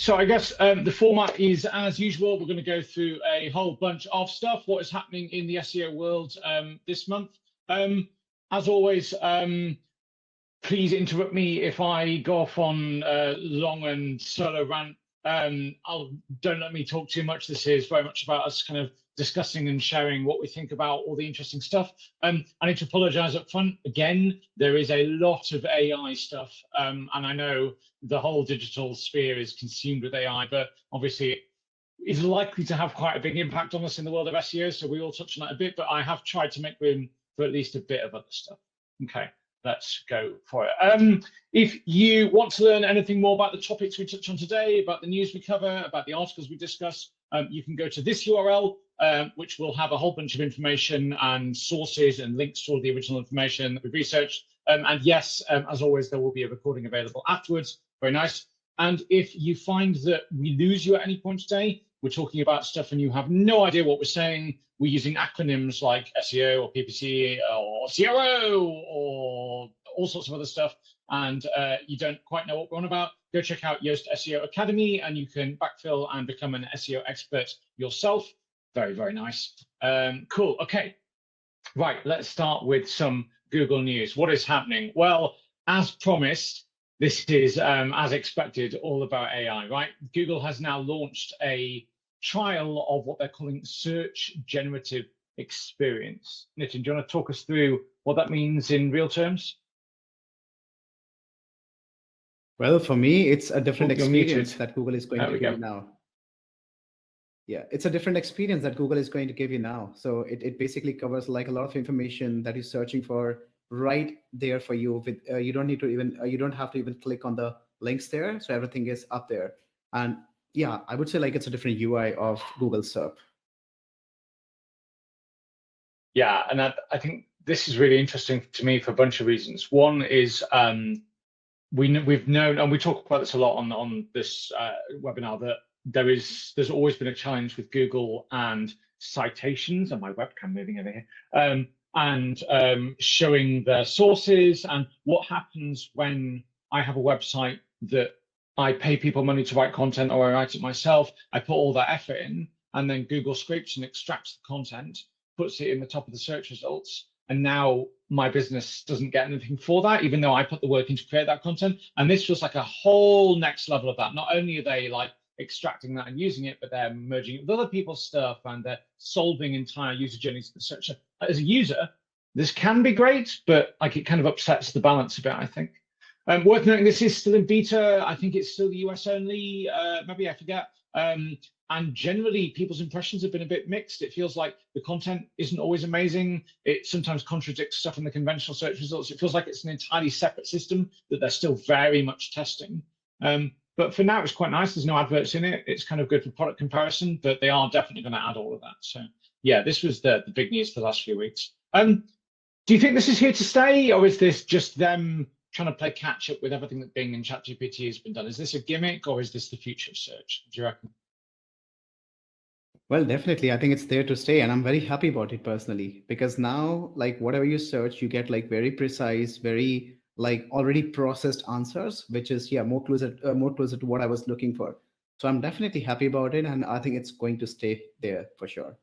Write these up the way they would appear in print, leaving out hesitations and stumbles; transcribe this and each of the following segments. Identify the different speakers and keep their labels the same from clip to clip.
Speaker 1: So I guess the format is as usual. We're going to go through a whole bunch of stuff. What is happening in the SEO world this month? As always, please interrupt me if I go off on long and solo rant. Don't let me talk too much. This is very much about us kind of discussing and sharing what we think about all the interesting stuff. I need to apologize up front. Again, there is a lot of AI stuff, and I know the whole digital sphere is consumed with AI, but obviously it's likely to have quite a big impact on us in the world of SEO, so we will touch on that a bit, but I have tried to make room for at least a bit of other stuff. Okay. Let's go for it. If you want to learn anything more about the topics we touch on today, about the news we cover, about the articles we discuss, you can go to this URL, which will have a whole bunch of information and sources and links to all the original information that we've researched. And yes, as always, there will be a recording available afterwards. Very nice. And if you find that we lose you at any point today, we're talking about stuff and you have no idea what we're saying, we're using acronyms like SEO or PPC or CRO or all sorts of other stuff, and you don't quite know what we're on about, go check out Yoast SEO Academy and you can backfill and become an SEO expert yourself. Very, very nice. Cool. Okay. Right. Let's start with some Google news. What is happening? Well, as promised, this is, as expected, all about AI, right? Google has now launched a trial of what they're calling search generative experience. Nitin, do you want to talk us through what that means in real terms?
Speaker 2: Well, for me, it's a different experience that Google is going to give you now. Yeah, it's a different experience that Google is going to give you now. So it basically covers like a lot of information that you're searching for right there for you. With you don't need to even you don't have to even click on the links there. So everything is up there. And yeah, I would say like it's a different UI of Google SERP.
Speaker 1: Yeah, and I think this is really interesting to me for a bunch of reasons. One is we've known, and we talk about this a lot on this webinar, that there's always been a challenge with Google and citations, and my webcam moving over here, and showing their sources and what happens when I have a website that I pay people money to write content or I write it myself. I put all that effort in, and then Google scrapes and extracts the content, puts it in the top of the search results, and now my business doesn't get anything for that, even though I put the work in to create that content. And this feels like a whole next level of that. Not only are they like extracting that and using it, but they're merging it with other people's stuff and they're solving entire user journeys. So as a user, this can be great, but like it kind of upsets the balance a bit, I think. Worth noting, this is still in beta. I think it's still the US only, maybe I forget. And generally, people's impressions have been a bit mixed. It feels like the content isn't always amazing. It sometimes contradicts stuff in the conventional search results. It feels like it's an entirely separate system that they're still very much testing. But for now, it's quite nice. There's no adverts in it. It's kind of good for product comparison, but they are definitely going to add all of that. So yeah, this was the big news for the last few weeks. Do you think this is here to stay, or is this just them trying to play catch up with everything that Bing and ChatGPT has been done? Is this a gimmick, or is this the future of search? Do you reckon?
Speaker 2: Well, definitely. I think it's there to stay, and I'm very happy about it personally, because now, like whatever you search, you get like very precise, very like already processed answers, which is more closer to what I was looking for. So I'm definitely happy about it, and I think it's going to stay there for sure.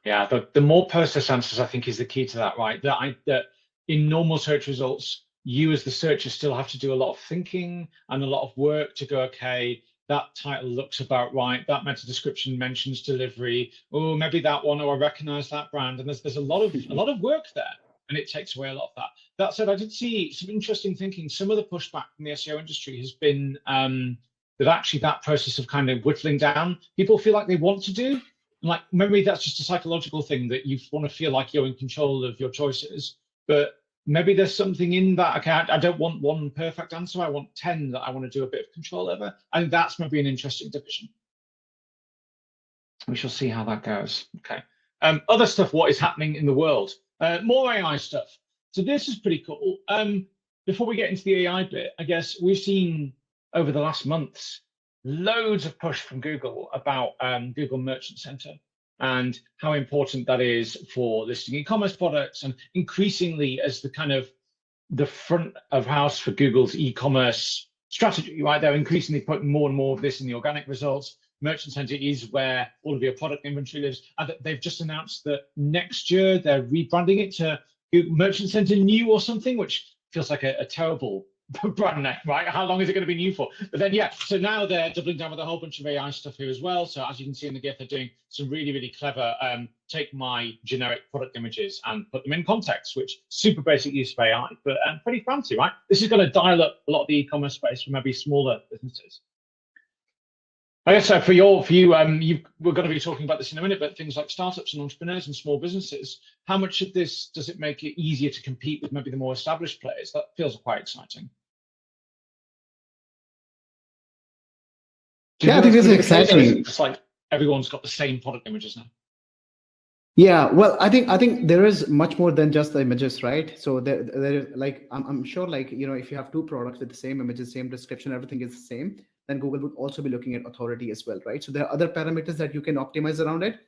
Speaker 1: Yeah, the more processed answers, I think, is the key to that, right? That in normal search results, you as the searcher still have to do a lot of thinking and a lot of work to go, okay, that title looks about right, that meta description mentions delivery, oh, maybe that one, or I recognize that brand. And there's a lot of work there, and it takes away a lot of that. That said, I did see some interesting thinking. Some of the pushback from the SEO industry has been that actually that process of kind of whittling down, people feel like they want to do. Like, maybe that's just a psychological thing, that you want to feel like you're in control of your choices, but maybe there's something in that. Okay, I don't want one perfect answer. I want 10 that I want to do a bit of control over. And that's maybe an interesting division. We shall see how that goes. Okay. Other stuff, what is happening in the world? More AI stuff. So this is pretty cool. Before we get into the AI bit, I guess we've seen over the last months loads of push from Google about Google Merchant Center and how important that is for listing e-commerce products, and increasingly as the kind of the front of house for Google's e-commerce strategy, right? They're increasingly putting more and more of this in the organic results. Merchant Center is where all of your product inventory lives. And they've just announced that next year they're rebranding it to Merchant Center New or something, which feels like a terrible brand name, right? How long is it going to be new for? But then, yeah, so now they're doubling down with a whole bunch of AI stuff here as well. So as you can see in the GIF, they're doing some really, really clever, take my generic product images and put them in context, which super basic use of AI, but pretty fancy, right? This is going to dial up a lot of the e-commerce space for maybe smaller businesses. I guess for you, we're going to be talking about this in a minute, but things like startups and entrepreneurs and small businesses, how much of this does it make it easier to compete with maybe the more established players? That feels quite exciting.
Speaker 2: Yeah, I think this is exciting.
Speaker 1: It's like everyone's got the same product images now.
Speaker 2: Yeah, well, I think there is much more than just the images, right? So there like I'm sure, like, you know, if you have two products with the same images, same description, everything is the same, then Google would also be looking at authority as well, right? So there are other parameters that you can optimize around it.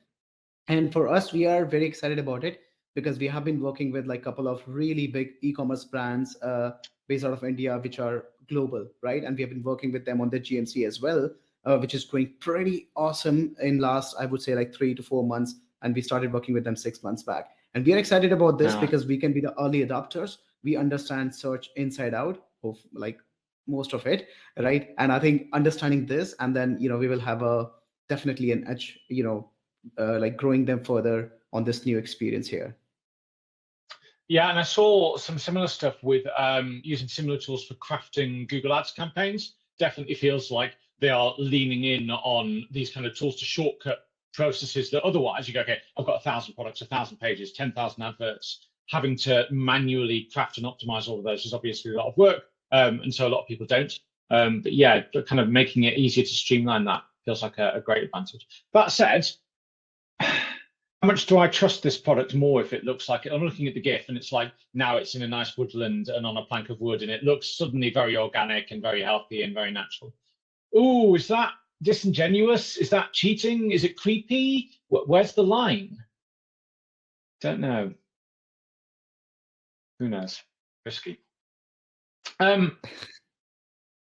Speaker 2: And for us, we are very excited about it because we have been working with like a couple of really big e-commerce brands based out of India, which are global, right? And we have been working with them on the GMC as well, which is going pretty awesome in last, I would say, like 3 to 4 months. And we started working with them 6 months back. And we are excited about this because we can be the early adopters. We understand search inside out of like most of it, right? And I think understanding this, and then, you know, we will have definitely an edge, you know, like growing them further on this new experience here.
Speaker 1: Yeah, and I saw some similar stuff with using similar tools for crafting Google Ads campaigns. Definitely feels like they are leaning in on these kind of tools to shortcut processes that otherwise you go, okay, I've got 1,000 products, 1,000 pages, 10,000 adverts. Having to manually craft and optimize all of those is obviously a lot of work, and so a lot of people don't. But yeah, kind of making it easier to streamline that feels like a great advantage. That said, how much do I trust this product more if it looks like it? I'm looking at the GIF and it's like now it's in a nice woodland and on a plank of wood, and it looks suddenly very organic and very healthy and very natural. Oh, is that disingenuous? Is that cheating? Is it creepy? Where's the line? Don't know. Who knows? Risky.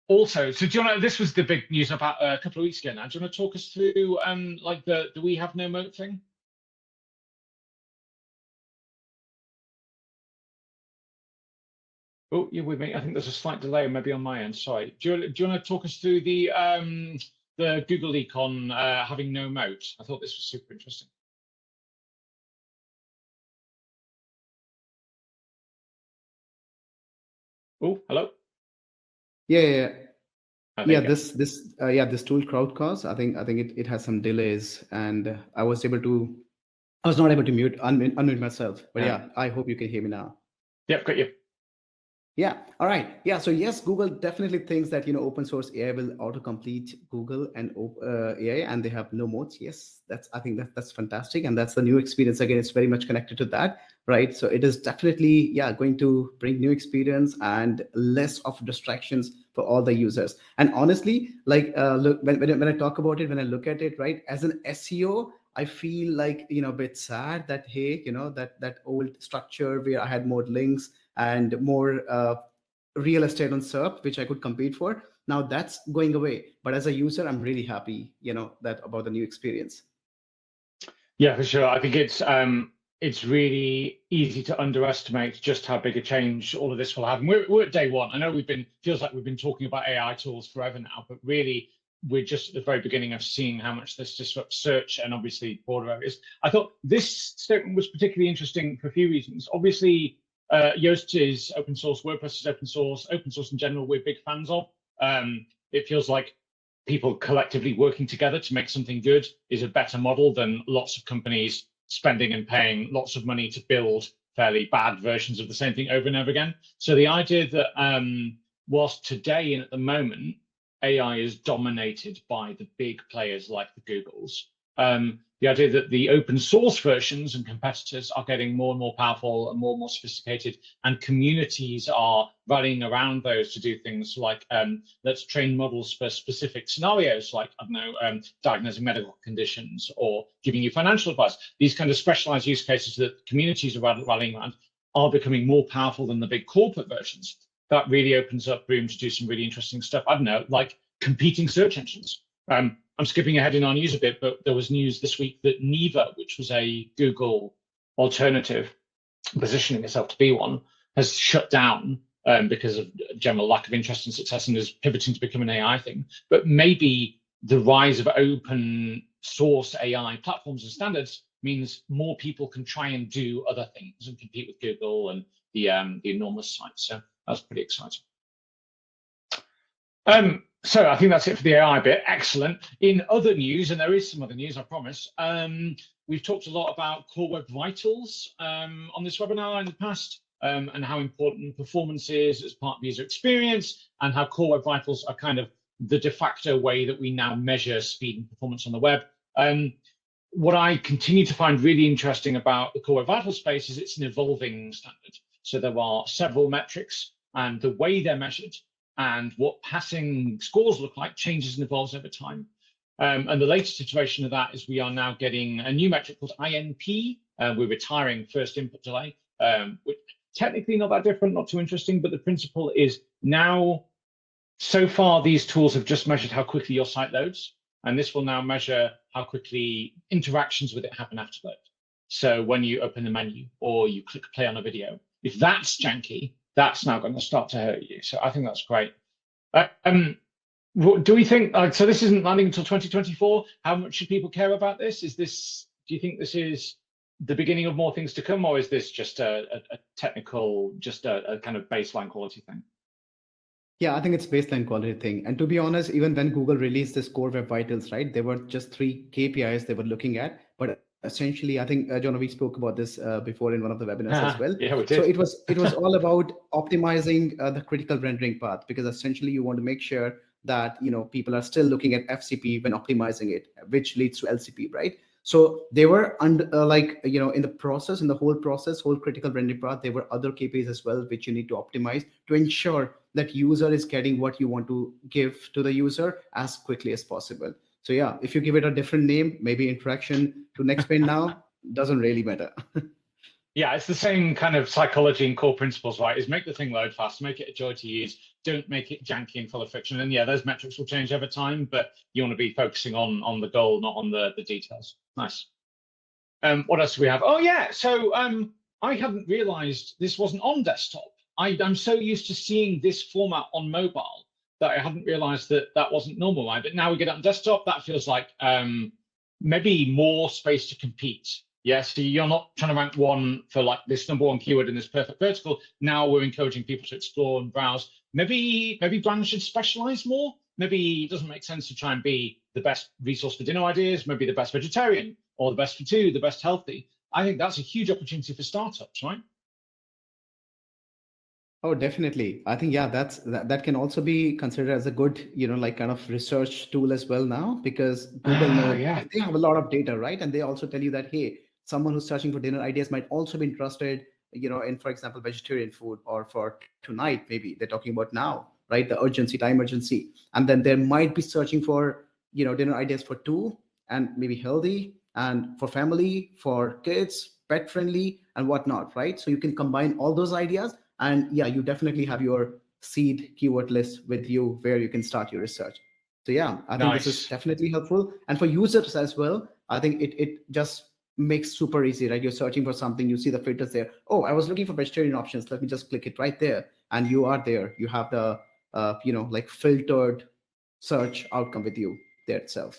Speaker 1: Also, so do you want to, this was the big news about a couple of weeks ago now. Do you want to talk us through like the we have no moat thing? Oh, you're with me. I think there's a slight delay maybe on my end. Sorry. Do you want to talk us through the Google leak on having no moat? I thought this was super interesting. Oh, hello.
Speaker 2: Yeah. This tool Crowdcast, I think it has some delays, and I was not able to unmute myself. But yeah, I hope you can hear me now.
Speaker 1: Yep, got you.
Speaker 2: Yeah. All right. Yeah. So yes, Google definitely thinks that, you know, open source AI will autocomplete Google and AI, and they have no moats. Yes, I think that's fantastic, and that's the new experience. Again, it's very much connected to that, right? So it is definitely going to bring new experience and less of distractions for all the users. And honestly, like look, when I talk about it, when I look at it, right, as an SEO, I feel like, you know, a bit sad that, hey, you know, that old structure where I had more links and more real estate on SERP, which I could compete for. Now that's going away. But as a user, I'm really happy, you know, about the new experience.
Speaker 1: Yeah, for sure. I think it's really easy to underestimate just how big a change all of this will have. And we're at day one. I know feels like we've been talking about AI tools forever now, but really we're just at the very beginning of seeing how much this disrupts search and obviously broader areas. I thought this statement was particularly interesting for a few reasons. Obviously, Yoast is open source, WordPress is open source in general, we're big fans of. It feels like people collectively working together to make something good is a better model than lots of companies spending and paying lots of money to build fairly bad versions of the same thing over and over again. So the idea that whilst today and at the moment, AI is dominated by the big players like the Googles, the idea that the open source versions and competitors are getting more and more powerful and more sophisticated, and communities are rallying around those to do things like let's train models for specific scenarios, like, I don't know, diagnosing medical conditions or giving you financial advice. These kind of specialized use cases that communities are rallying around are becoming more powerful than the big corporate versions. that really opens up room to do some really interesting stuff. I don't know, like competing search engines. I'm skipping ahead in our news a bit, but there was news this week that Neeva, which was a Google alternative positioning itself to be one, has shut down because of general lack of interest and success, and is pivoting to become an AI thing. But maybe the rise of open source AI platforms and standards means more people can try and do other things and compete with Google and the enormous sites. So that's pretty exciting. So I think that's it for the AI bit. Excellent. In other news, and there is some other news, I promise, we've talked a lot about Core Web Vitals on this webinar in the past, and how important performance is as part of user experience, and how Core Web Vitals are kind of the de facto way that we now measure speed and performance on the web. What I continue to find really interesting about the Core Web Vitals space is it's an evolving standard. So there are several metrics, and the way they're measured and what passing scores look like changes and evolves over time. And the latest iteration of that is we are now getting a new metric called INP. We're retiring first input delay, which technically not that different, not too interesting, but the principle is now, so far, these tools have just measured how quickly your site loads, and this will now measure how quickly interactions with it happen after load. So when you open the menu or you click play on a video, if that's janky, that's now going to start to hurt you. So I think that's great. Do we think, so this isn't landing until 2024? How much should people care about this? Do you think this is the beginning of more things to come, or is this just a technical, just a kind of baseline quality thing?
Speaker 2: Yeah, I think it's baseline quality thing. And to be honest, even when Google released this Core Web Vitals, right, there were just 3 KPIs they were looking at. But essentially, I think, Jono, we spoke about this before in one of the webinars as well.
Speaker 1: Yeah, we did.
Speaker 2: So it was all about optimizing the critical rendering path, because essentially you want to make sure that, people are still looking at FCP when optimizing it, which leads to LCP, right? So they were in the process, in the whole process, whole critical rendering path, there were other KPIs as well, which you need to optimize to ensure that user is getting what you want to give to the user as quickly as possible. So yeah, if you give it a different name, maybe interaction to next page now, doesn't really matter.
Speaker 1: Yeah, it's the same kind of psychology and core principles, right? Is make the thing load fast, make it a joy to use, don't make it janky and full of friction. And yeah, those metrics will change over time, but you want to be focusing on the goal, not on the details. Nice. What else do we have? Oh yeah, so I hadn't realized this wasn't on desktop. I'm so used to seeing this format on mobile that I hadn't realized that wasn't normal, right? But now we get it on desktop, that feels like maybe more space to compete. Yeah, so you're not trying to rank one for like this #1 keyword in this perfect vertical. Now we're encouraging people to explore and browse. Maybe brands should specialize more. Maybe it doesn't make sense to try and be the best resource for dinner ideas, maybe the best vegetarian, or the best for two, the best healthy. I think that's a huge opportunity for startups, right?
Speaker 2: Oh, definitely. I think, yeah, that can also be considered as a good, kind of research tool as well now, because Google they have a lot of data, right? And they also tell you that, hey, someone who's searching for dinner ideas might also be interested, in, for example, vegetarian food, or for tonight, maybe they're talking about now, right? The urgency, time urgency. And then there might be searching for, dinner ideas for 2 and maybe healthy, and for family, for kids, pet friendly, and whatnot, right? So you can combine all those ideas. And yeah, you definitely have your seed keyword list with you where you can start your research. So yeah, I think this is definitely helpful. And for users as well, I think it just makes super easy, right? You're searching for something, you see the filters there. Oh, I was looking for vegetarian options. Let me just click it right there. And you are there. You have the, filtered search outcome with you there itself.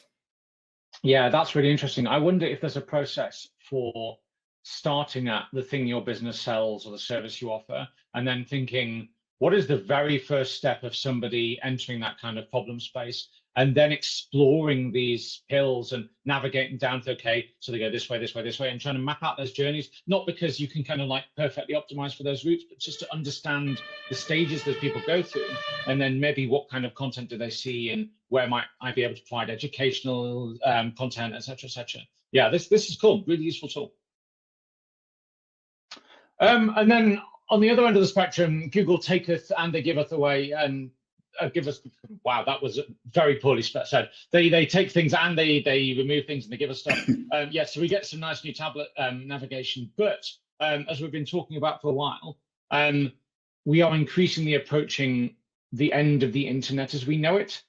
Speaker 1: Yeah, that's really interesting. I wonder if there's a process for starting at the thing your business sells or the service you offer, and then thinking, what is the very first step of somebody entering that kind of problem space, and then exploring these hills and navigating down to, okay, so they go this way, this way, this way, and trying to map out those journeys, not because you can kind of like perfectly optimize for those routes, but just to understand the stages that people go through, and then maybe what kind of content do they see, and where might I be able to provide educational content, et cetera, et cetera. Yeah, this is cool, really useful tool. And then on the other end of the spectrum, Google taketh and they giveth away, and give us, wow, that was very poorly said. They take things and they remove things and they give us stuff. Yeah, so we get some nice new tablet navigation, but as we've been talking about for a while, we are increasingly approaching the end of the internet as we know it.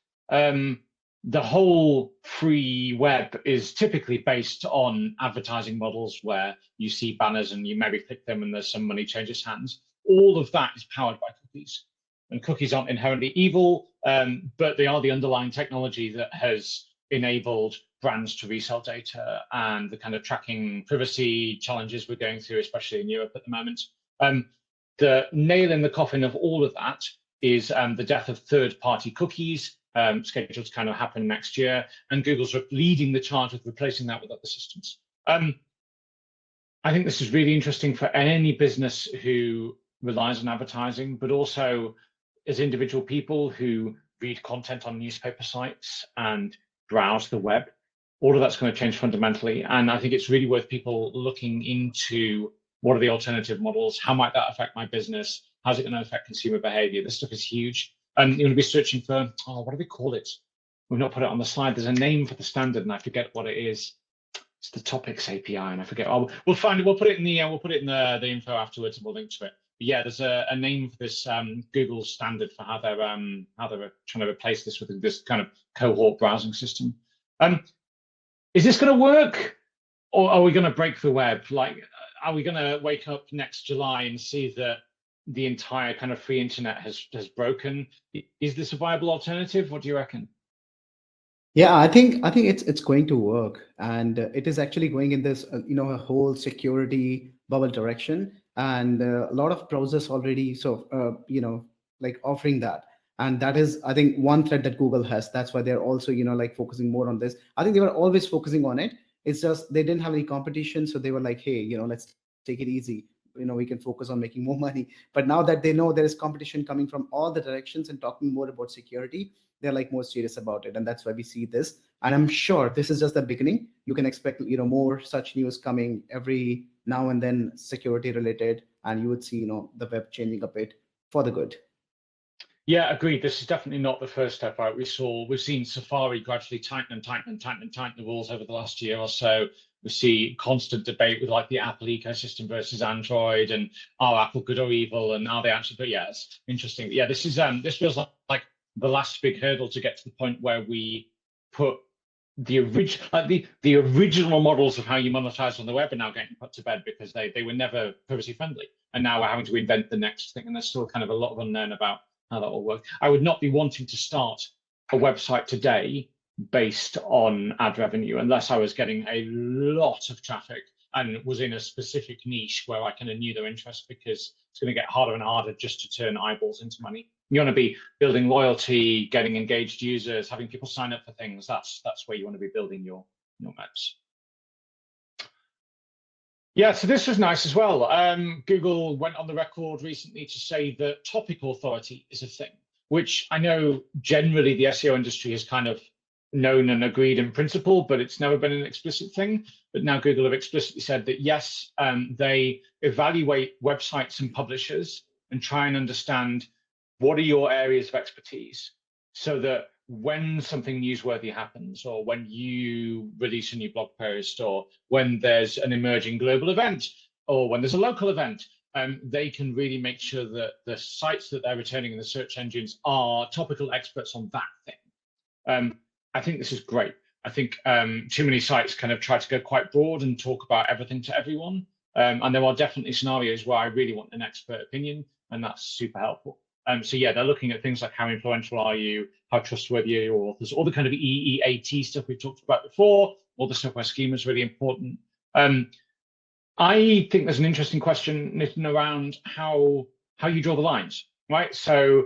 Speaker 1: The whole free web is typically based on advertising models where you see banners and you maybe click them and there's some money changes hands. All of that is powered by cookies. And cookies aren't inherently evil, but they are the underlying technology that has enabled brands to resell data and the kind of tracking privacy challenges we're going through, especially in Europe at the moment. The nail in the coffin of all of that is the death of third-party cookies, scheduled to kind of happen next year, and Google's leading the charge with replacing that with other systems. I think this is really interesting for any business who relies on advertising, but also as individual people who read content on newspaper sites and browse the web. All of that's going to change fundamentally, and I think it's really worth people looking into what are the alternative models, how might that affect my business, how's it going to affect consumer behavior. This stuff is huge. And you're going to be searching for, what do we call it? We've not put it on the slide. There's a name for the standard, and I forget what it is. It's the topics API, and I forget. Oh, we'll find it. We'll put it in the info afterwards, and we'll link to it. But yeah, there's a name for this Google standard for how they're trying to replace this with this kind of cohort browsing system. Is this going to work, or are we going to break the web? Like, are we going to wake up next July and see that the entire kind of free internet has broken? Is this a viable alternative? What do you reckon?
Speaker 2: Yeah, I think it's going to work, and it is actually going in this a whole security bubble direction, and a lot of browsers already like offering that, and that is, I think, one threat that Google has. That's why they're also like focusing more on this. I think they were always focusing on it. It's just they didn't have any competition, so they were like, hey, let's take it easy. We can focus on making more money. But now that they know there is competition coming from all the directions and talking more about security, they're like more serious about it, and that's why we see this. And I'm sure this is just the beginning. You can expect more such news coming every now and then, security related, and you would see the web changing a bit for the good.
Speaker 1: Yeah, agreed. This is definitely not the first step out. We've seen Safari gradually tighten the rules over the last year or so. We see constant debate with like the Apple ecosystem versus Android, and are Apple good or evil, and are they actually? But yeah, it's interesting. But yeah, this feels like the last big hurdle to get to the point where we put the original models of how you monetize on the web are now getting put to bed because they were never privacy friendly, and now we're having to invent the next thing, and there's still kind of a lot of unknown about how that will work. I would not be wanting to start a website today based on ad revenue unless I was getting a lot of traffic and was in a specific niche where I kind of knew their interest, because it's going to get harder and harder just to turn eyeballs into money. You want to be building loyalty, getting engaged users, having people sign up for things. That's where you want to be building your webs. Yeah, so this was nice as well. Google went on the record recently to say that topic authority is a thing, which I know generally the SEO industry has kind of known and agreed in principle, but it's never been an explicit thing. But now Google have explicitly said that yes, they evaluate websites and publishers and try and understand what are your areas of expertise, so that when something newsworthy happens, or when you release a new blog post, or when there's an emerging global event, or when there's a local event, they can really make sure that the sites that they're returning in the search engines are topical experts on that thing. I think this is great. I think too many sites kind of try to go quite broad and talk about everything to everyone. And there are definitely scenarios where I really want an expert opinion, and that's super helpful. So yeah, they're looking at things like how influential are you, how trustworthy are your authors, all the kind of EEAT stuff we've talked about before, all the stuff where schema is really important. I think there's an interesting question, Nitin, around how you draw the lines, right? So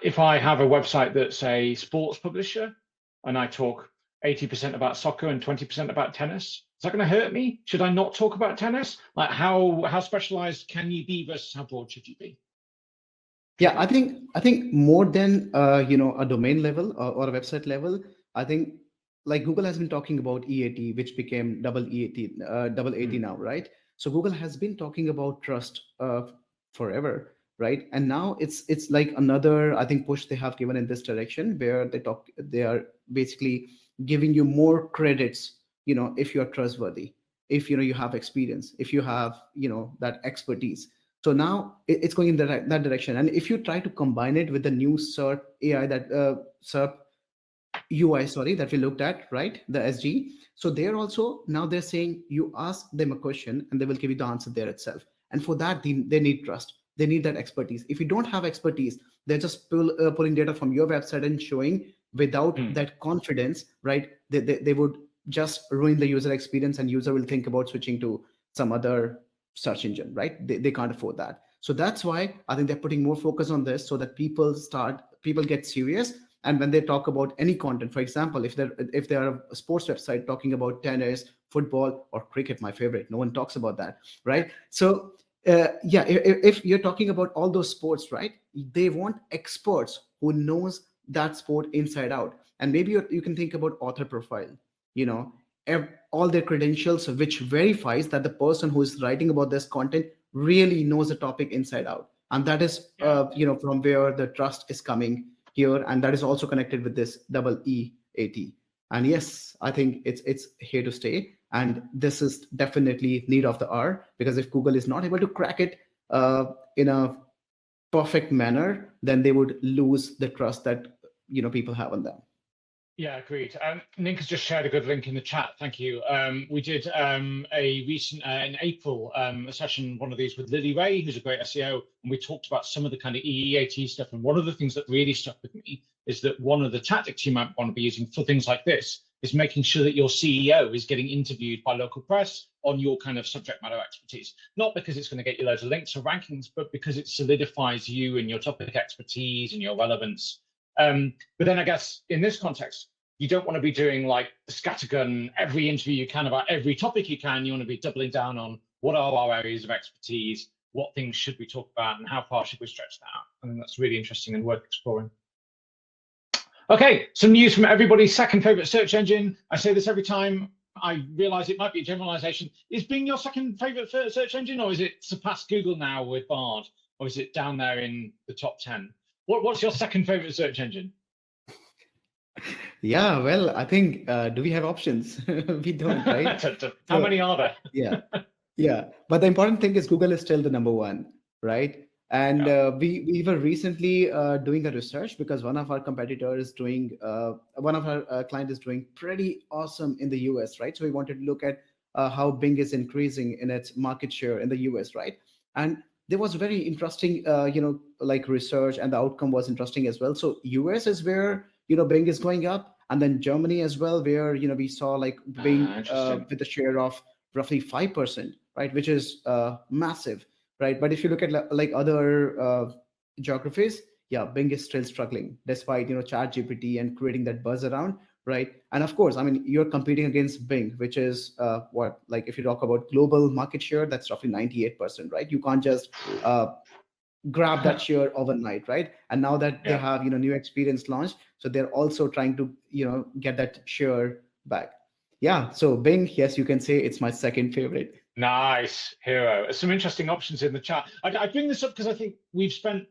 Speaker 1: if I have a website that's a sports publisher and I talk 80% about soccer and 20% about tennis, is that going to hurt me? Should I not talk about tennis? Like how specialized can you be versus how broad should you be?
Speaker 2: Yeah, I think more than a domain level or a website level, I think like Google has been talking about EAT, which became double AT now, right? So Google has been talking about trust forever, right? And now it's like another, I think, push they have given in this direction, where they are basically giving you more credits, if you are trustworthy, if you have experience, if you have that expertise. So now it's going in that direction. And if you try to combine it with the new SERP AI SERP UI, sorry, that we looked at, right? The SG. So they're also, now they're saying you ask them a question and they will give you the answer there itself. And for that, they need trust. They need that expertise. If you don't have expertise, they're just pulling data from your website and showing without that confidence, right? They would just ruin the user experience, and user will think about switching to some other search engine, right? They can't afford that. So that's why I think they're putting more focus on this, so that people get serious. And when they talk about any content, for example, if they're a sports website talking about tennis, football, or cricket, my favorite, no one talks about that, right? So yeah, if you're talking about all those sports, right, they want experts who knows that sport inside out. And maybe you can think about author profile, you know, all their credentials, which verifies that the person who is writing about this content really knows the topic inside out. And that is from where the trust is coming here, and that is also connected with this double EAT. And yes, I think it's here to stay, and this is definitely need of the hour, because if Google is not able to crack it in a perfect manner, then they would lose the trust that people have on them.
Speaker 1: Yeah, agreed. Nick has just shared a good link in the chat. Thank you. We did a recent, in April, a session, one of these with Lily Ray, who's a great SEO, and we talked about some of the kind of EEAT stuff. And one of the things that really stuck with me is that one of the tactics you might want to be using for things like this is making sure that your CEO is getting interviewed by local press on your kind of subject matter expertise. Not because it's going to get you loads of links or rankings, but because it solidifies you and your topic expertise and your relevance. But then I guess in this context, you don't want to be doing like scattergun every interview you can about every topic you can. You want to be doubling down on what are our areas of expertise, what things should we talk about, and how far should we stretch that out. I think that's really interesting and worth exploring. Okay, some news from everybody's second favorite search engine. I say this every time. I realize it might be a generalization. Is Bing your second favorite search engine, or is it surpassed Google now with Bard, or is it down there in the top 10? What's your second favorite search engine?
Speaker 2: Yeah, well, I think, do we have options? We don't, right?
Speaker 1: How many are there?
Speaker 2: Yeah. But the important thing is Google is still the number one, right? And we were recently doing a research, because one of our competitors is doing, one of our client is doing pretty awesome in the US, right? So we wanted to look at how Bing is increasing in its market share in the US, right? And there was very interesting, like research, and the outcome was interesting as well. So US is where Bing is going up, and then Germany as well, where we saw like Bing with a share of roughly 5%, right, which is massive, right? But if you look at like other geographies, yeah, Bing is still struggling despite ChatGPT and creating that buzz around, right? And of course, I mean, you're competing against Bing, which is like if you talk about global market share, that's roughly 98%, right? You can't just grab that share overnight, right? And now that they have new experience launched, so they're also trying to get that share back. Yeah, so Bing, yes, you can say it's my second favorite.
Speaker 1: Nice, hero. Some interesting options in the chat. I bring this up because I think we've spent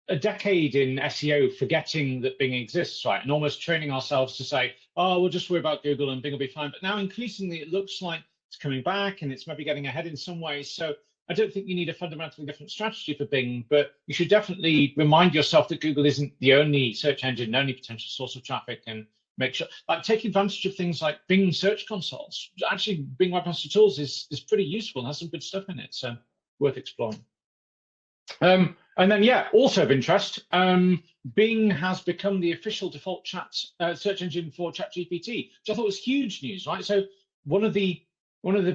Speaker 1: a decade in SEO forgetting that Bing exists, right? And almost training ourselves to say, oh, we'll just worry about Google and Bing will be fine. But now increasingly it looks like it's coming back and it's maybe getting ahead in some ways. So I don't think you need a fundamentally different strategy for Bing, but you should definitely remind yourself that Google isn't the only search engine, the only potential source of traffic, and make sure, like, take advantage of things like Bing Search Consoles. Actually, Bing Web Master Tools is pretty useful and has some good stuff in it, so worth exploring. And then, yeah, also of interest, Bing has become the official default chat search engine for ChatGPT, which I thought was huge news, right? So one of the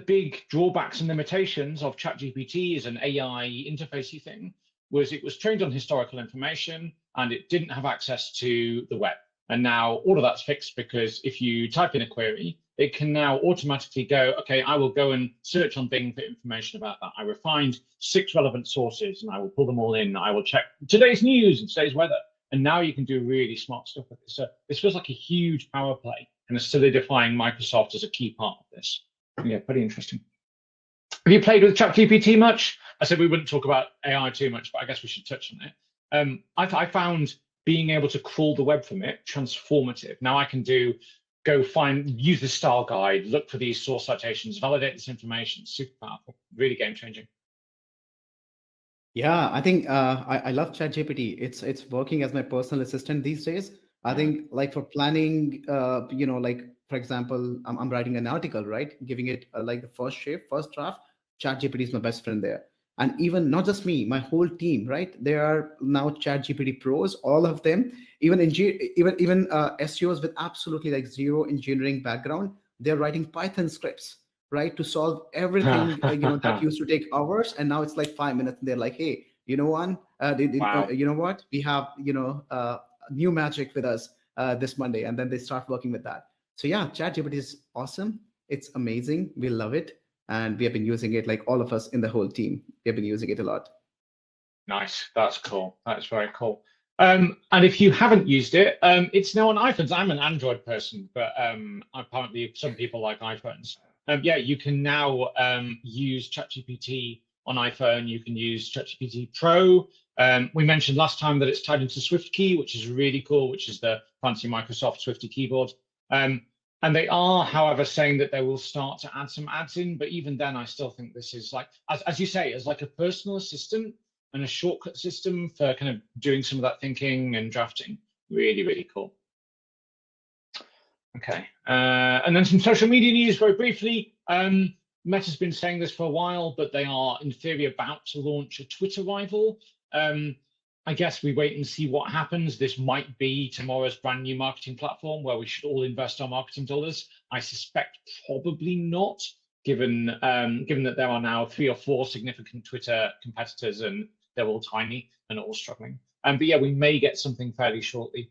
Speaker 1: big drawbacks and limitations of ChatGPT as an AI interfacey thing was it was trained on historical information and it didn't have access to the web. And now all of that's fixed, because if you type in a query, it can now automatically go, okay, I will go and search on Bing for information about that. I will find 6 relevant sources and I will pull them all in. I will check today's news and today's weather. And now you can do really smart stuff with this. So this feels like a huge power play and is solidifying Microsoft as a key part of this. Yeah, pretty interesting. Have you played with ChatGPT much? I said we wouldn't talk about AI too much, but I guess we should touch on it. I found being able to crawl the web from it transformative. Now I can use the style guide, look for these source citations, validate this information. Super powerful, really game changing.
Speaker 2: Yeah, I think I love ChatGPT. It's working as my personal assistant these days. I think like for planning, like for example, I'm writing an article, right? Giving it like the first shape, first draft. ChatGPT is my best friend there. And even not just me, my whole team, right? There are now ChatGPT pros, all of them. Even SEOs with absolutely like zero engineering background, they're writing Python scripts, right, to solve everything that used to take hours, and now it's like 5 minutes. And they're like, hey,
Speaker 1: Wow.
Speaker 2: you know what, we have new magic with us this Monday, and then they start working with that. So yeah, ChatGPT is awesome. It's amazing. We love it, and we have been using it, like all of us in the whole team. We have been using it a lot.
Speaker 1: Nice. That's cool. That's very cool. And if you haven't used it, it's now on iPhones. I'm an Android person, but apparently some people like iPhones. Yeah, you can now use ChatGPT on iPhone. You can use ChatGPT Pro. We mentioned last time that it's tied into SwiftKey, which is really cool, which is the fancy Microsoft Swifty keyboard. And they are, however, saying that they will start to add some ads in. But even then, I still think this is like, as you say, as like a personal assistant and a shortcut system for kind of doing some of that thinking and drafting. Really, really cool. Okay, and then some social media news very briefly. Meta's been saying this for a while, but they are in theory about to launch a Twitter rival. I guess we wait and see what happens. This might be tomorrow's brand new marketing platform where we should all invest our marketing dollars. I suspect probably not, given that there are now 3 or 4 significant Twitter competitors and they're all tiny and all struggling. But yeah, we may get something fairly shortly.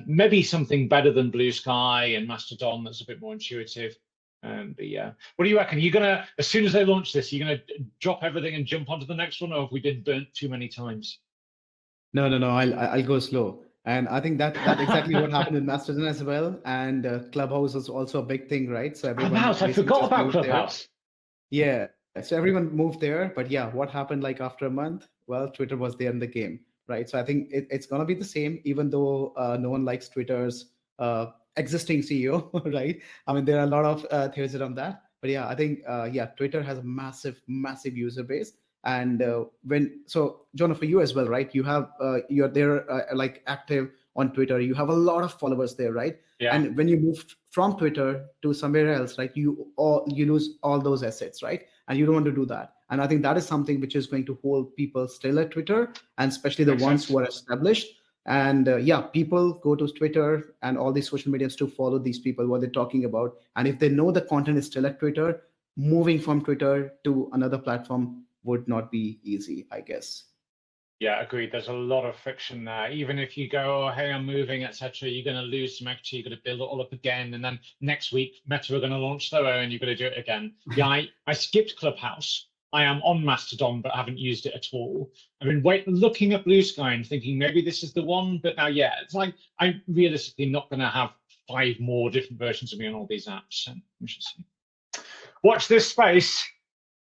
Speaker 1: Maybe something better than Blue Sky and Mastodon that's a bit more intuitive. But yeah, what do you reckon? Are you gonna, as soon as they launch this, are you gonna drop everything and jump onto the next one, or have we been burnt too many times?
Speaker 2: No, no, no. I'll go slow, and I think that exactly what happened with Mastodon as well. And Clubhouse is also a big thing, right? So everyone
Speaker 1: Clubhouse, I
Speaker 2: basically
Speaker 1: forgot
Speaker 2: just
Speaker 1: about
Speaker 2: moved there.
Speaker 1: Clubhouse.
Speaker 2: Yeah, so everyone moved there, but yeah, what happened like after a month? Well, Twitter was there in the game, right? So I think it's gonna be the same, even though no one likes Twitter's existing CEO, right? I mean, there are a lot of theories around that, but yeah, I think yeah, Twitter has a massive, massive user base, and Jono, for you as well, right? You have you're there like active on Twitter. You have a lot of followers there, right?
Speaker 1: Yeah.
Speaker 2: And when you move from Twitter to somewhere else, right, you lose all those assets, right? And you don't want to do that. And I think that is something which is going to hold people still at Twitter, and especially the
Speaker 1: Makes
Speaker 2: ones
Speaker 1: sense.
Speaker 2: who are established. And yeah, people go to Twitter and all these social medias to follow these people, what they're talking about. And if they know the content is still at Twitter, moving from Twitter to another platform would not be easy, I guess.
Speaker 1: Yeah, agreed. There's a lot of friction there. Even if you go, oh, hey, I'm moving, etc., you're going to lose some equity. You're going to build it all up again, and then next week, Meta are going to launch their own. You're going to do it again. Yeah, I skipped Clubhouse. I am on Mastodon, but I haven't used it at all. I've been looking at Blue Sky and thinking maybe this is the one, but now, yeah, it's like I'm realistically not going to have 5 more different versions of me on all these apps. So we should see. Watch this space.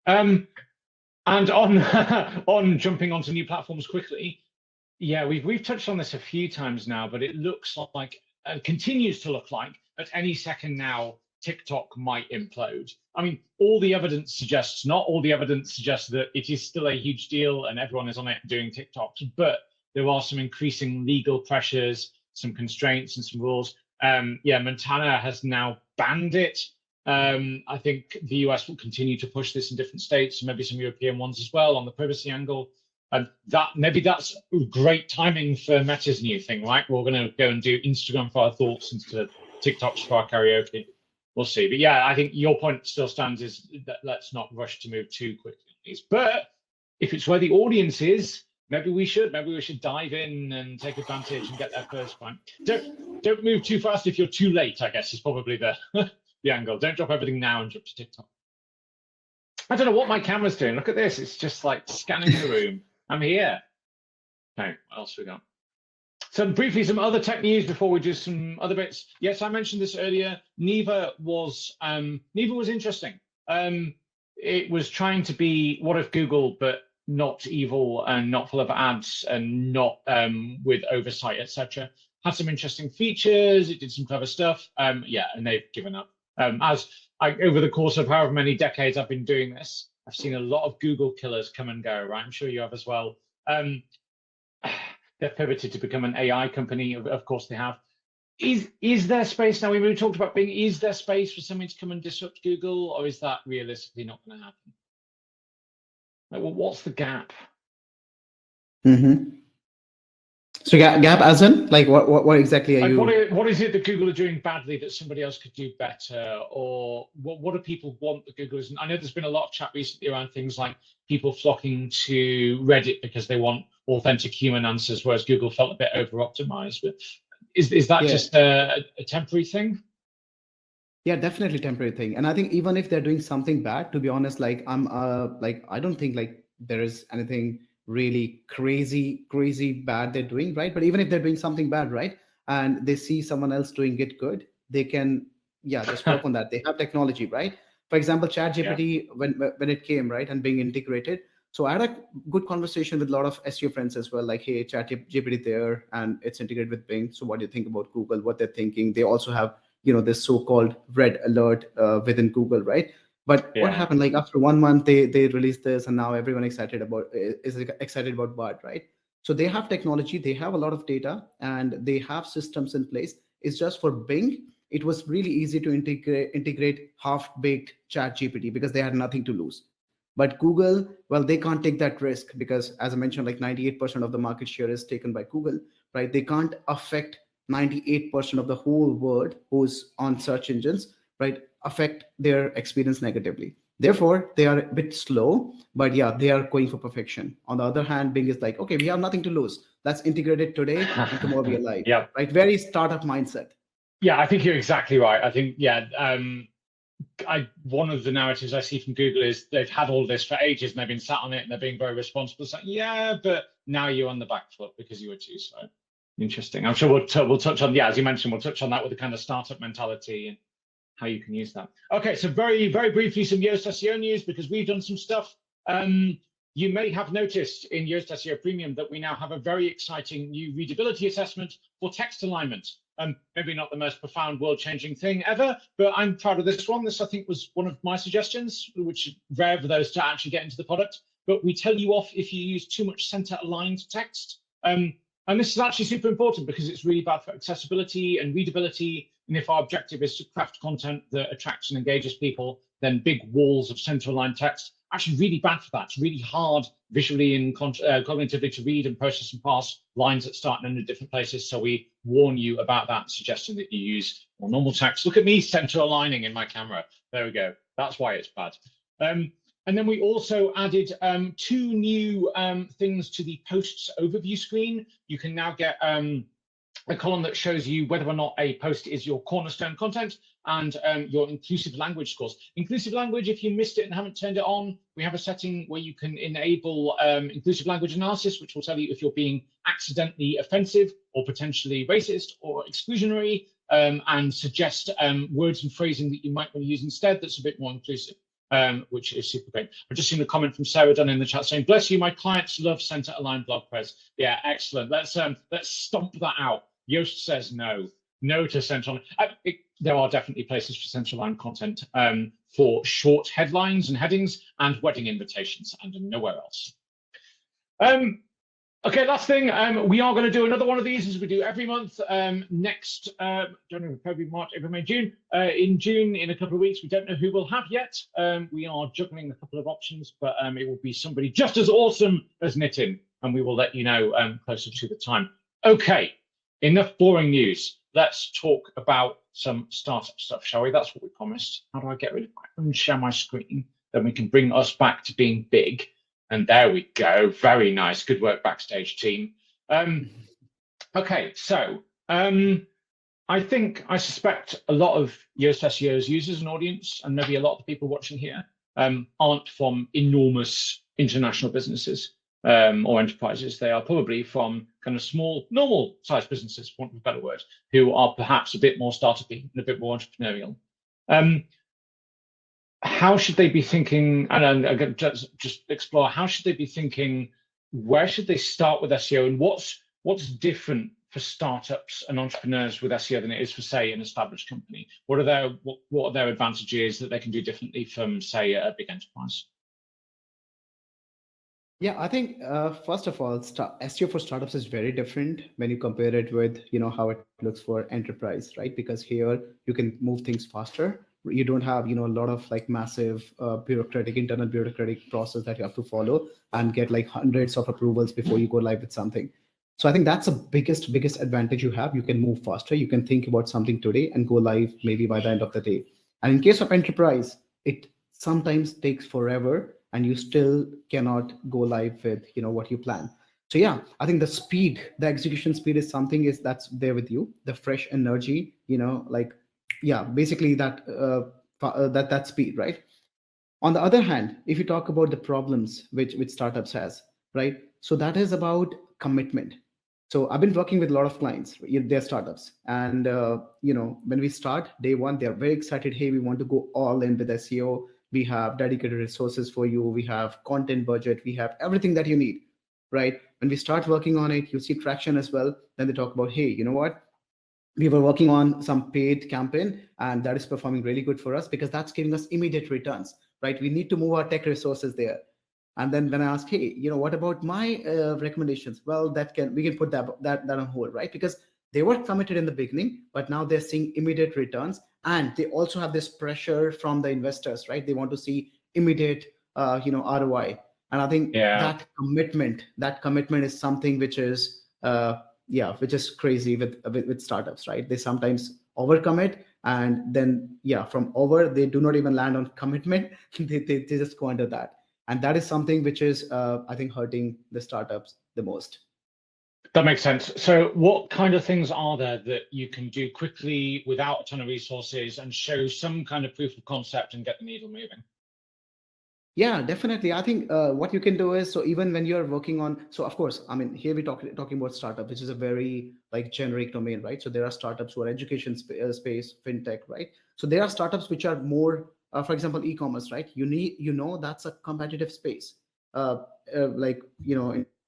Speaker 1: And on on jumping onto new platforms quickly, yeah, we've touched on this a few times now, but it looks like continues to look like at any second now TikTok might implode. I mean, all the evidence suggests not. All the evidence suggests that it is still a huge deal and everyone is on it doing TikToks, but there are some increasing legal pressures, some constraints, and some rules. Yeah, Montana has now banned it. I think the US will continue to push this in different states, maybe some European ones as well on the privacy angle. And maybe that's great timing for Meta's new thing, right? We're going to go and do Instagram for our thoughts instead of TikToks for our karaoke. We'll see. But yeah, I think your point still stands, is that let's not rush to move too quickly on these. But if it's where the audience is, maybe we should dive in and take advantage and get there first, right? Don't move too fast if you're too late, I guess, is probably the the angle. Don't drop everything now and jump to TikTok. I don't know what my camera's doing. Look at this. It's just like scanning the room. I'm here. Okay, what else we got? So briefly, some other tech news before we do some other bits. Yes, I mentioned this earlier. Neva was interesting. It was trying to be what if Google, but not evil and not full of ads and not with oversight, etc. Had some interesting features. It did some clever stuff. Yeah, and they've given up. Over the course of however many decades I've been doing this, I've seen a lot of Google killers come and go, right? I'm sure you have as well. They've pivoted to become an AI company. Of course they have. Is there space now? We talked about Bing. Is there space for something to come and disrupt Google, or is that realistically not going to happen? Like, well, what's the gap?
Speaker 2: Mm-hmm. So gap as in, like, what exactly are you?
Speaker 1: What is it that Google are doing badly that somebody else could do better? Or what do people want that Google isn't? I know there's been a lot of chat recently around things like people flocking to Reddit because they want authentic human answers, whereas Google felt a bit over-optimized. But is that just a temporary thing?
Speaker 2: Yeah, definitely temporary thing. And I think even if they're doing something bad, to be honest, like I don't think like there is anything really crazy bad they're doing, right? But even if they're doing something bad, right, and they see someone else doing it good, they can just work on that. They have technology, right? For example, ChatGPT, when it came, right, and being integrated. So I had a good conversation with a lot of SEO friends as well, like, hey, ChatGPT there, and it's integrated with Bing. So what do you think about Google? What they're thinking? They also have this so-called red alert within Google, right? But what happened? Like after 1 month, they released this, and now everyone is excited about Bard, right? So they have technology, they have a lot of data, and they have systems in place. It's just for Bing, it was really easy to integrate half-baked ChatGPT because they had nothing to lose. But Google, well, they can't take that risk because, as I mentioned, like 98% of the market share is taken by Google, right? They can't affect 98% of the whole world who's on search engines, right, affect their experience negatively. Therefore, they are a bit slow, but they are going for perfection. On the other hand, Bing is like, okay, we have nothing to lose. Let's integrate it today, and tomorrow we are live. Right? Very startup mindset.
Speaker 1: Yeah, I think you're exactly right. I think, one of the narratives I see from Google is they've had all this for ages and they've been sat on it and they're being very responsible. So but now you're on the back foot because you were too slow. Interesting. I'm sure we'll touch on, as you mentioned, we'll touch on that with the kind of startup mentality and how you can use that. Okay, so very, very briefly, some Yoast SEO news because we've done some stuff. You may have noticed in Yoast SEO Premium that we now have a very exciting new readability assessment for text alignment. Maybe not the most profound world-changing thing ever, but I'm proud of this one. This, I think, was one of my suggestions, which is rare for those to actually get into the product. But we tell you off if you use too much center-aligned text. And this is actually super important because it's really bad for accessibility and readability. And if our objective is to craft content that attracts and engages people, then big walls of center-aligned text are actually really bad for that. It's really hard visually and cognitively to read and process and parse lines that start in different places. So we warn you about that, suggesting that you use more normal text. Look at me center aligning in my camera. There we go. That's why it's bad. And then we also added 2 new things to the posts overview screen. You can now get a column that shows you whether or not a post is your cornerstone content and your inclusive language scores. Inclusive language, if you missed it and haven't turned it on, we have a setting where you can enable inclusive language analysis, which will tell you if you're being accidentally offensive or potentially racist or exclusionary, and suggest words and phrasing that you might want to use instead that's a bit more inclusive. Which is super great. I've just seen a comment from Sarah Dunn in the chat saying, "Bless you, my clients love center-aligned blog press." Yeah, excellent. Let's stomp that out. Yoast says no to center-aligned. There are definitely places for center-aligned content for short headlines and headings and wedding invitations, and nowhere else. Okay, last thing, we are going to do another one of these as we do every month. Next, don't know, February, March, April, May, June. In June, in a couple of weeks, we don't know who we'll have yet. We are juggling a couple of options, but it will be somebody just as awesome as Nitin, and we will let you know closer to the time. Okay, enough boring news. Let's talk about some startup stuff, shall we? That's what we promised. How do I get rid of and share my screen? Then we can bring us back to being big. And there we go. Very nice. Good work, backstage team. Okay, so I suspect a lot of Yoast SEO's users and audience, and maybe a lot of the people watching here, aren't from enormous international businesses or enterprises. They are probably from kind of small, normal-sized businesses, for want of a better word, who are perhaps a bit more startup-y and a bit more entrepreneurial. How should they be thinking, and again, just explore, how should they be thinking, where should they start with SEO, and what's different for startups and entrepreneurs with SEO than it is for, say, an established company? What are their advantages that they can do differently from, say, a big enterprise?
Speaker 2: Yeah, I think first of all, SEO for startups is very different when you compare it with how it looks for enterprise, right? Because here you can move things faster. You don't have a lot of like massive internal bureaucratic process that you have to follow and get like hundreds of approvals before you go live with something. So I think that's the biggest advantage you have. You can move faster. You can think about something today and go live maybe by the end of the day. And in case of enterprise, it sometimes takes forever and you still cannot go live with what you plan. So yeah, I think the execution speed is something is that's there with you, the fresh energy, like yeah, basically that speed, right? On the other hand, if you talk about the problems which startups has, right? So that is about commitment. So I've been working with a lot of clients, they're startups, and when we start day one, they're very excited. Hey, we want to go all in with SEO. We have dedicated resources for you. We have content budget. We have everything that you need, right? When we start working on it, you see traction as well. Then they talk about, hey, you know what? We were working on some paid campaign and that is performing really good for us because that's giving us immediate returns, right? We need to move our tech resources there. And then when I ask, hey, what about my recommendations? Well, we can put that on hold, right? Because they were committed in the beginning, but now they're seeing immediate returns, and they also have this pressure from the investors, right? They want to see immediate, ROI. And I think that commitment is something which is, which is crazy with startups, right? They sometimes overcommit, and then from over they do not even land on commitment. They just go under that, and that is something which is I think hurting the startups the most.
Speaker 1: That makes sense. So what kind of things are there that you can do quickly without a ton of resources and show some kind of proof of concept and get the needle moving?
Speaker 2: Yeah, definitely. I think what you can do is, so even when you're working on, so of course, I mean, here we're talking about startup, which is a very like generic domain, right? So there are startups who are education space, fintech, right? So there are startups which are more, for example, e-commerce, right? That's a competitive space, like,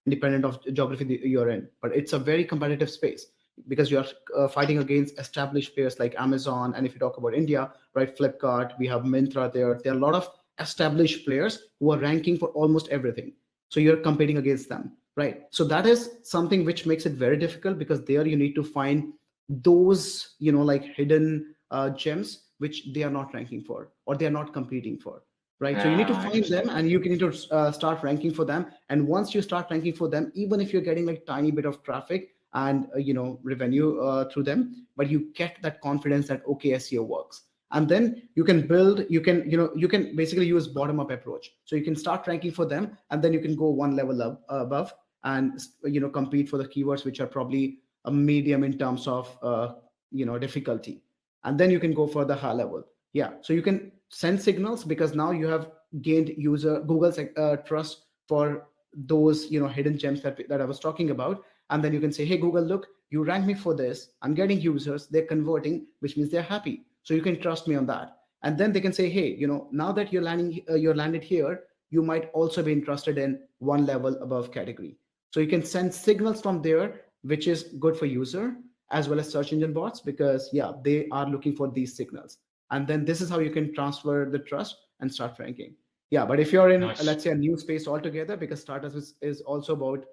Speaker 2: independent of geography you're in, but it's a very competitive space because you are fighting against established players like Amazon. And if you talk about India, right, Flipkart, we have Myntra there. There are a lot of established players who are ranking for almost everything. So you're competing against them, right? So that is something which makes it very difficult because there you need to find those, like hidden gems which they are not ranking for or they are not competing for, right? So you need to find them and you need to start ranking for them. And once you start ranking for them, even if you're getting like tiny bit of traffic and revenue through them, but you get that confidence that okay, SEO works. And then you can build, you can basically use bottom up approach. So you can start ranking for them and then you can go one level above and compete for the keywords which are probably a medium in terms of difficulty, and then you can go for the high level. Yeah, so you can send signals because now you have gained user Google's trust for those hidden gems that I was talking about. And then you can say, hey Google, look, you rank me for this, I'm getting users, they're converting, which means they're happy, so you can trust me on that. And then they can say, hey, now that you're landed here, you might also be interested in one level above category. So you can send signals from there, which is good for user as well as search engine bots, because yeah, they are looking for these signals. And then this is how you can transfer the trust and start ranking. Yeah, but if you're in, let's say, a new space altogether, because startups is also about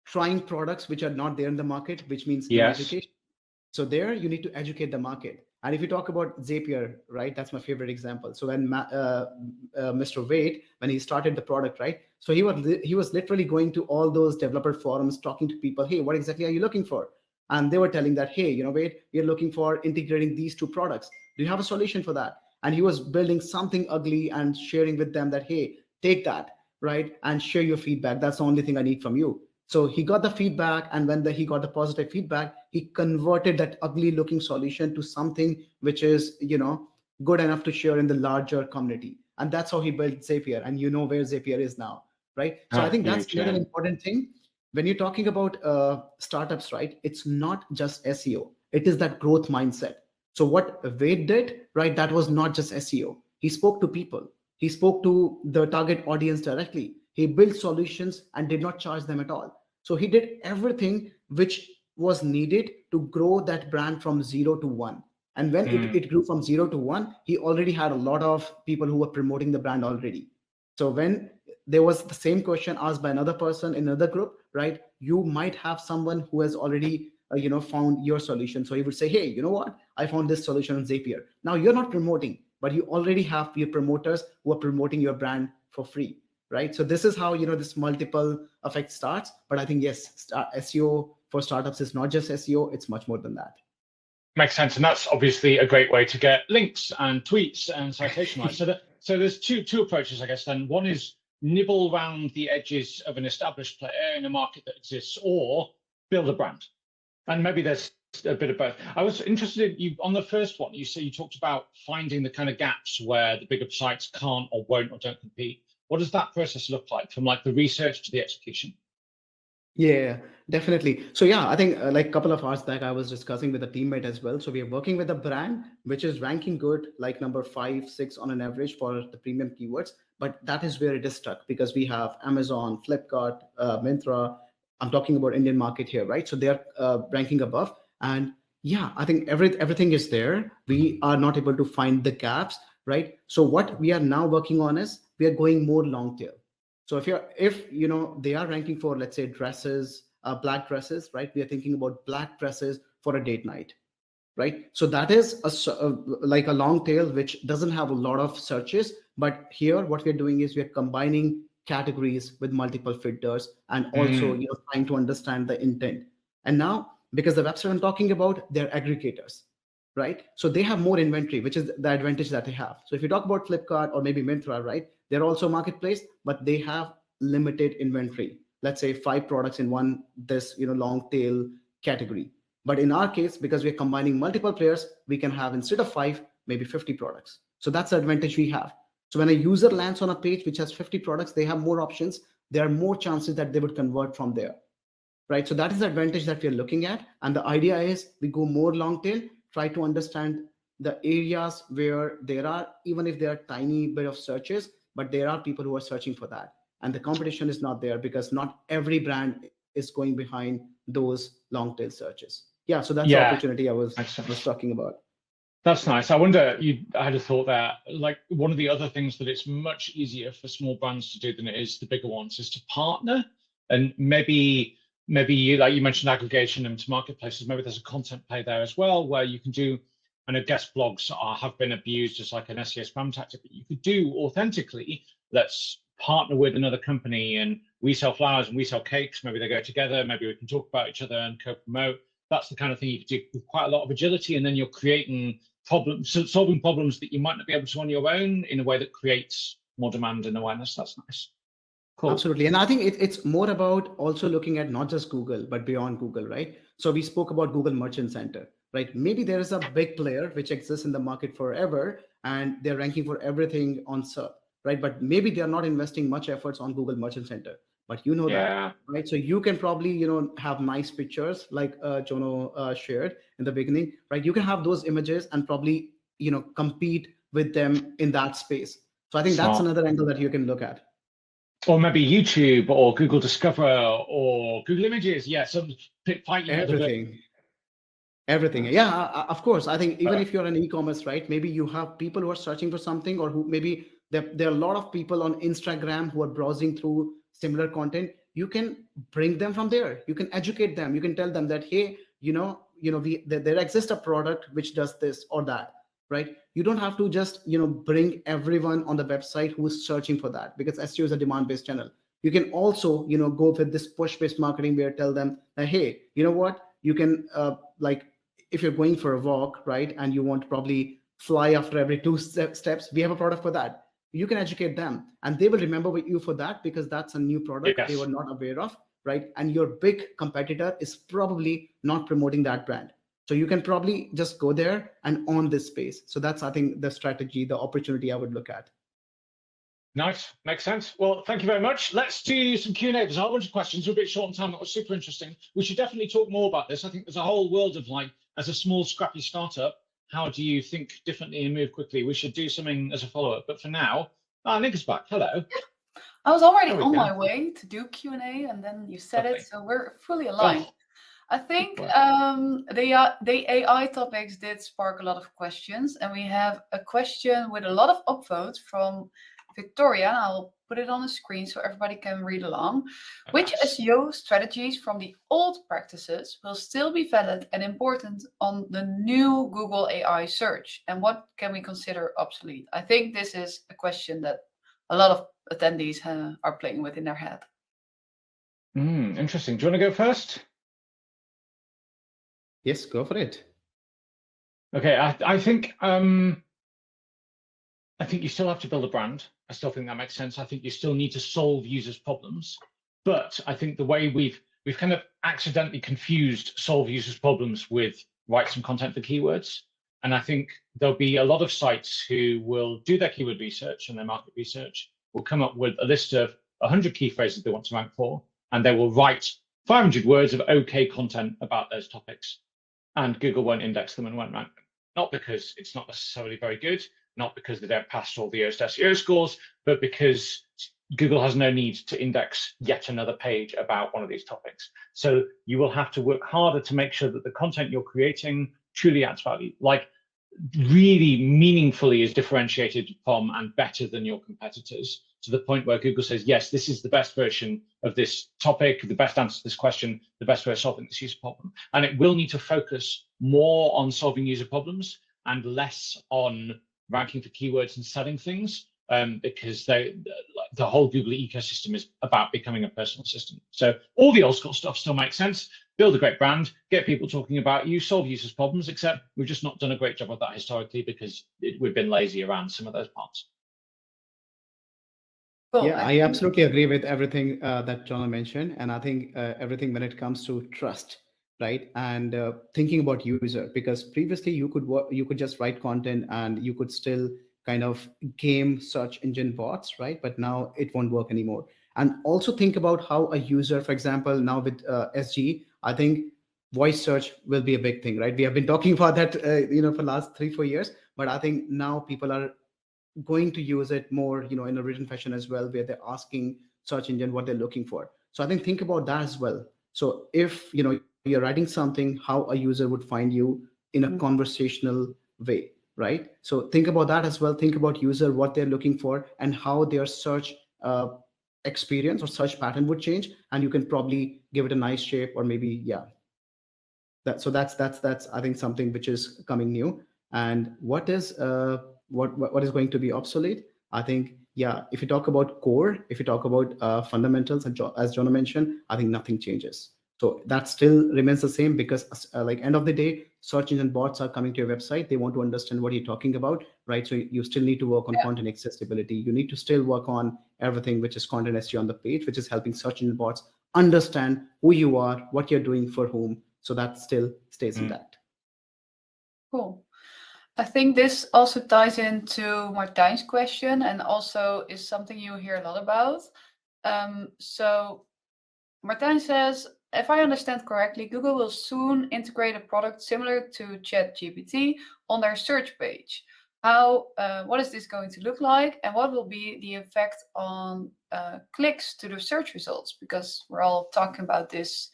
Speaker 2: trying products which are not there in the market, which means no education. So there you need to educate the market. And if you talk about Zapier, right, that's my favorite example. So when Mr. Wade, when he started the product, right, so he was literally going to all those developer forums, talking to people, hey, what exactly are you looking for? And they were telling that, hey, Wade, we're looking for integrating these two products. Do you have a solution for that? And he was building something ugly and sharing with them that, hey, take that, right, and share your feedback. That's the only thing I need from you. So he got the feedback, and when he got the positive feedback, he converted that ugly looking solution to something which is, good enough to share in the larger community. And that's how he built Zapier. And you know where Zapier is now, right? So I think that's another important thing. When you're talking about startups, right, it's not just SEO. It is that growth mindset. So what Wade did, right, that was not just SEO. He spoke to people. He spoke to the target audience directly. He built solutions and did not charge them at all. So he did everything which was needed to grow that brand from 0 to 1. And when it grew from 0 to 1, he already had a lot of people who were promoting the brand already. So when there was the same question asked by another person in another group, right? You might have someone who has already found your solution. So he would say, hey, you know what? I found this solution on Zapier. Now you're not promoting, but you already have your promoters who are promoting your brand for free, right? So this is how this multiple effect starts. But I think yes, SEO for startups is not just SEO; it's much more than that.
Speaker 1: Makes sense, and that's obviously a great way to get links and tweets and citation rights. So there's two approaches, I guess. Then one is nibble around the edges of an established player in a market that exists, or build a brand. And maybe there's a bit of both. I was interested in you on the first one. You talked about finding the kind of gaps where the bigger sites can't or won't or don't compete. What does that process look like, from like the research to the execution?
Speaker 2: Yeah, definitely. So yeah, I think like a couple of hours back, I was discussing with a teammate as well. So we are working with a brand which is ranking good, like number 5, 6 on an average for the premium keywords. But that is where it is stuck, because we have Amazon, Flipkart, Myntra. I'm talking about Indian market here, right? So they're ranking above. And yeah, I think everything is there. We are not able to find the gaps, right? So what we are now working on is we are going more long tail. So if they are ranking for, let's say, dresses, black dresses, right? We are thinking about black dresses for a date night, right? So that is like a long tail which doesn't have a lot of searches. But here, what we're doing is we're combining categories with multiple filters, and also trying to understand the intent. And now, because the website I'm talking about, they're aggregators, right? So they have more inventory, which is the advantage that they have. So if you talk about Flipkart or maybe Myntra, right? They're also a marketplace, but they have limited inventory. Let's say 5 products in this long tail category. But in our case, because we're combining multiple players, we can have, instead of 5, maybe 50 products. So that's the advantage we have. So when a user lands on a page which has 50 products, they have more options. There are more chances that they would convert from there, right? So that is the advantage that we're looking at. And the idea is we go more long tail, try to understand the areas where there are, even if there are tiny bit of searches, but there are people who are searching for that. And the competition is not there, because not every brand is going behind those long tail searches. Yeah, so that's the opportunity I was talking about.
Speaker 1: That's nice. I wonder, I had a thought there, like one of the other things that it's much easier for small brands to do than it is the bigger ones is to partner. And maybe you, like you mentioned aggregation into marketplaces, maybe there's a content play there as well, where you can do, I know guest blogs have been abused as like an SEO spam tactic, but you could do authentically, let's partner with another company and we sell flowers and we sell cakes, maybe they go together, maybe we can talk about each other and co-promote. That's the kind of thing you could do with quite a lot of agility, and then you're creating solving problems that you might not be able to on your own in a way that creates more demand and awareness. That's nice.
Speaker 2: Cool. Absolutely. And I think it's more about also looking at not just Google, but beyond Google, right? So we spoke about Google Merchant Center, right? Maybe there is a big player which exists in the market forever, and they're ranking for everything on SERP, right? But maybe they're not investing much efforts on Google Merchant Center. But that, right? So you can probably, have nice pictures like Jono shared in the beginning, right? You can have those images and probably, compete with them in that space. So I think that's another angle that you can look at.
Speaker 1: Or maybe YouTube or Google Discover or Google Images. Yeah, some fighting
Speaker 2: everything. Yeah, of course. I think even if you're an e-commerce, right? Maybe you have people who are searching for something, or who maybe there are a lot of people on Instagram who are browsing through similar content. You can bring them from there. You can educate them. You can tell them that, hey, there exists a product which does this or that, right? You don't have to just bring everyone on the website who is searching for that, because SEO is a demand-based channel. You can also go with this push-based marketing where tell them that, hey, you know what, you can like if you're going for a walk, right, and you want to probably fly after every 2 steps, we have a product for that. You can educate them, and they will remember you for that, because that's a new product they were not aware of, right? And your big competitor is probably not promoting that brand. So you can probably just go there and own this space. So that's, I think, the strategy, the opportunity I would look at.
Speaker 1: Nice, makes sense. Well, thank you very much. Let's do some Q&A. There's a whole bunch of questions. We're a bit short on time. That was super interesting. We should definitely talk more about this. I think there's a whole world of, like, as a small, scrappy startup, how do you think differently and move quickly? We should do something as a follow-up. But for now, Nick is back. Hello.
Speaker 3: I was already on my way to do Q&A, and then you said it, so we're fully aligned. I think the AI topics did spark a lot of questions, and we have a question with a lot of upvotes from Victoria, and I'll put it on the screen so everybody can read along. Which SEO strategies from the old practices will still be valid and important on the new Google AI search? And what can we consider obsolete? I think this is a question that a lot of attendees are playing with in their head.
Speaker 1: Interesting. Do you want to go first?
Speaker 2: Yes, go for it.
Speaker 1: Okay, I think you still have to build a brand. I still think that makes sense. I think you still need to solve users' problems. But I think the way we've kind of accidentally confused solve users' problems with write some content for keywords. And I think there'll be a lot of sites who will do their keyword research and their market research, will come up with a list of 100 key phrases they want to rank for, and they will write 500 words of okay content about those topics. And Google won't index them and won't rank them. Not because it's not necessarily very good, not because they don't pass all the Yoast SEO scores, but because Google has no need to index yet another page about one of these topics. So you will have to work harder to make sure that the content you're creating truly adds value, like really meaningfully is differentiated from and better than your competitors, to the point where Google says, yes, this is the best version of this topic, the best answer to this question, the best way of solving this user problem. And it will need to focus more on solving user problems and less on ranking for keywords and selling things, because the whole Google ecosystem is about becoming a personal assistant. So all the old school stuff still makes sense. Build a great brand, get people talking about you, solve users' problems, except we've just not done a great job of that historically because we've been lazy around some of those parts.
Speaker 2: Cool. Yeah, I absolutely agree with everything that Jono mentioned. And I think everything when it comes to trust, right? And thinking about user, because previously you could just write content and you could still kind of game search engine bots, right? But now it won't work anymore. And also think about how a user, for example, now with SG, I think voice search will be a big thing, right? We have been talking about that, for the last 3-4 years, but I think now people are going to use it more, in a written fashion as well, where they're asking search engine what they're looking for. So I think about that as well. So if, you're writing something, how a user would find you in a conversational way, right? So think about that as well. Think about user, what they're looking for and how their search experience or search pattern would change. And you can probably give it a nice shape or maybe, that's I think something which is coming new. And what is going to be obsolete? I think, if you talk about core, if you talk about fundamentals, and as Jono mentioned, I think nothing changes. So that still remains the same because like end of the day, search engine bots are coming to your website. They want to understand what you're talking about, right? So you still need to work on content accessibility. You need to still work on everything which is content SEO on the page, which is helping search engine bots understand who you are, what you're doing for whom. So that still stays intact.
Speaker 3: Cool. I think this also ties into Martijn's question and also is something you hear a lot about. So Martijn says, if I understand correctly, Google will soon integrate a product similar to ChatGPT on their search page. What is this going to look like? And what will be the effect on clicks to the search results? Because we're all talking about this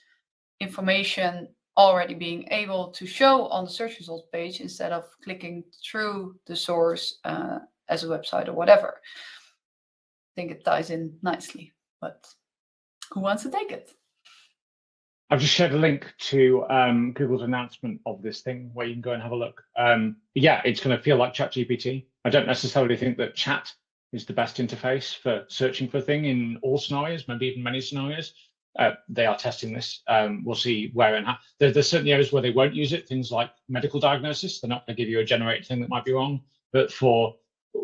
Speaker 3: information already being able to show on the search results page instead of clicking through the source as a website or whatever. I think it ties in nicely, but who wants to take it?
Speaker 1: I've just shared a link to Google's announcement of this thing where you can go and have a look. It's going to feel like ChatGPT. I don't necessarily think that chat is the best interface for searching for a thing in all scenarios, maybe even many scenarios. They are testing this. We'll see where and how. There's certainly areas where they won't use it, things like medical diagnosis. They're not going to give you a generated thing that might be wrong. But for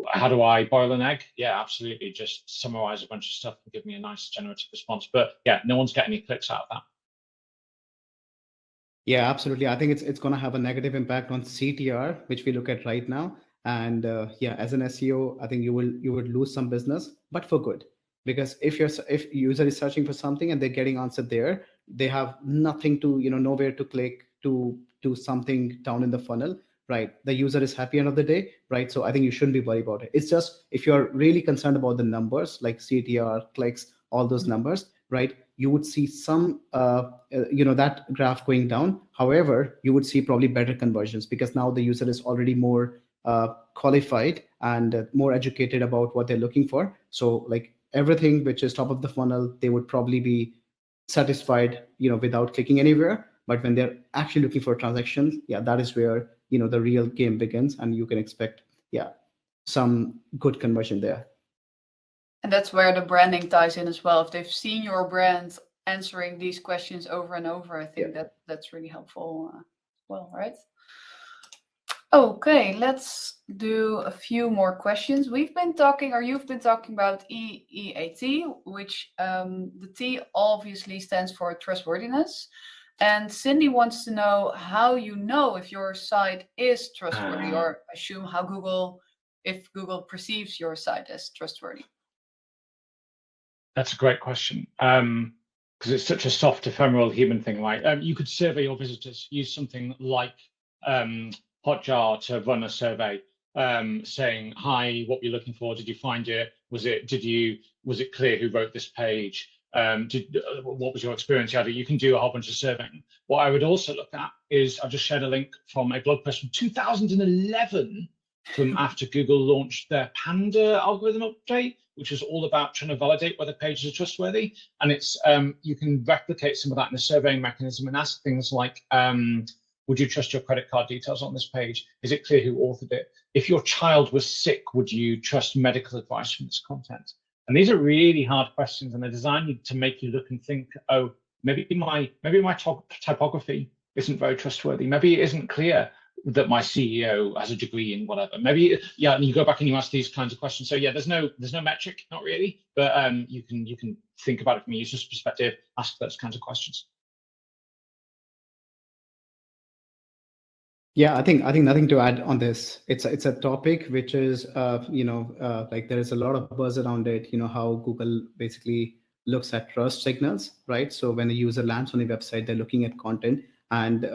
Speaker 1: how do I boil an egg? Yeah, absolutely. Just summarize a bunch of stuff and give me a nice generative response. But no one's getting any clicks out of that.
Speaker 2: Yeah, absolutely. I think it's going to have a negative impact on CTR, which we look at right now. And as an SEO, I think you would lose some business, but for good. Because if user is searching for something and they're getting answered there, they have nothing to, nowhere to click to do something down in the funnel, right? The user is happy end of the day, right? So I think you shouldn't be worried about it. It's just, if you're really concerned about the numbers like CTR, clicks, all those numbers, right? You would see some, that graph going down. However, you would see probably better conversions because now the user is already more qualified and more educated about what they're looking for. So like everything which is top of the funnel, they would probably be satisfied, without clicking anywhere. But when they're actually looking for transactions, yeah, that is where, the real game begins, and you can expect, some good conversion there.
Speaker 3: And that's where the branding ties in as well. If they've seen your brand answering these questions over and over, I think that's really helpful as well, right? Okay, let's do a few more questions. We've been talking, or you've been talking about EEAT, which the T obviously stands for trustworthiness. And Cindy wants to know how you know if your site is trustworthy, or assume if Google perceives your site as trustworthy.
Speaker 1: That's a great question, because it's such a soft, ephemeral human thing, right? You could survey your visitors, use something like Hotjar to run a survey, saying, "Hi, what were you looking for? Did you find it? Was it clear who wrote this page? What was your experience?" You can do a whole bunch of surveying. What I would also look at is, I've just shared a link from a blog post from 2011, from after Google launched their Panda algorithm update, which is all about trying to validate whether pages are trustworthy. And it's you can replicate some of that in a surveying mechanism and ask things like, would you trust your credit card details on this page? Is it clear who authored it? If your child was sick, would you trust medical advice from this content? And these are really hard questions, and they're designed to make you look and think, oh, maybe my typography isn't very trustworthy. Maybe it isn't clear that my CEO has a degree in whatever. Maybe, and you go back and you ask these kinds of questions. So yeah, there's no metric, not really, but you can think about it from a user's perspective, ask those kinds of questions.
Speaker 2: Yeah, I think nothing to add on this. It's a topic which is like there is a lot of buzz around it. How Google basically looks at trust signals, right? So when a user lands on the website, they're looking at content, and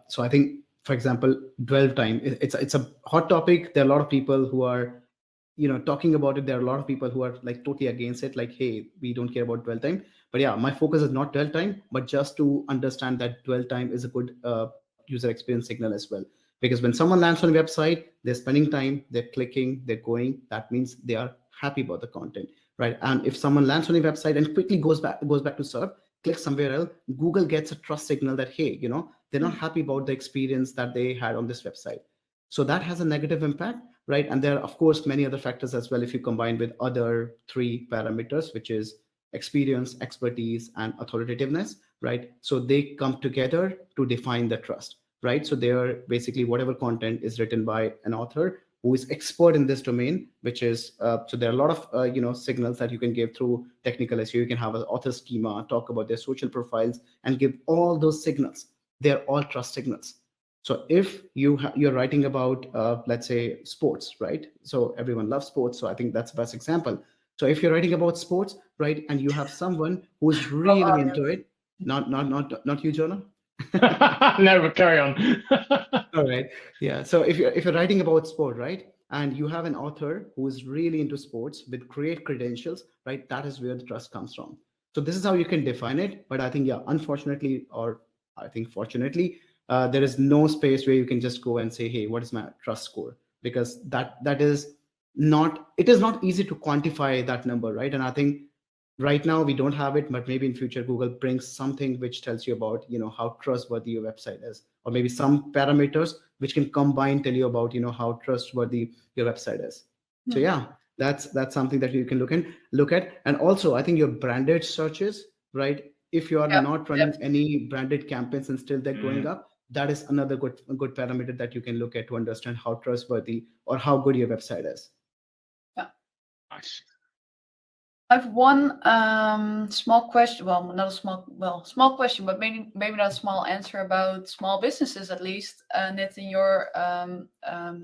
Speaker 2: so I think, for example, dwell time. It's a hot topic. There are a lot of people who are talking about it. There are a lot of people who are like totally against it, like, hey, we don't care about dwell time. But yeah, my focus is not dwell time, but just to understand that dwell time is a good user experience signal as well. Because when someone lands on a website, they're spending time, they're clicking, they're going, that means they are happy about the content, right? And if someone lands on a website and quickly goes back to serve, click somewhere else, Google gets a trust signal that, hey, they're not happy about the experience that they had on this website. So that has a negative impact, right? And there are, of course, many other factors as well if you combine with other 3 parameters, which is experience, expertise, and authoritativeness, right? So they come together to define the trust, right? So they are basically whatever content is written by an author who is expert in this domain, which is, so there are a lot of, signals that you can give through technical SEO. You can have an author schema, talk about their social profiles, and give all those signals. They're all trust signals. So if you're writing about, let's say, sports, right? So everyone loves sports. So I think that's the best example. So if you're writing about sports, right, and you have someone who's really into it, not you, Jono.
Speaker 1: No, but carry on.
Speaker 2: All right. Yeah. So if you're writing about sport, right, and you have an author who is really into sports with great credentials, right, that is where the trust comes from. So this is how you can define it. But I think, yeah, unfortunately, or I think fortunately, there is no space where you can just go and say, hey, what is my trust score? Because that is not, it is not easy to quantify that number, right? And I think right now we don't have it, but maybe in future Google brings something which tells you about how trustworthy your website is, or maybe some parameters which can combine tell you about how trustworthy your website is. So yeah, that's something that you can look at. And also I think your branded searches, right, if you are not running any branded campaigns and still they're going up, that is another good parameter that you can look at to understand how trustworthy or how good your website is.
Speaker 3: Yeah.
Speaker 1: Nice.
Speaker 3: I have one small question. Well, not a small question, but maybe not a small answer about small businesses at least. Nitin, you're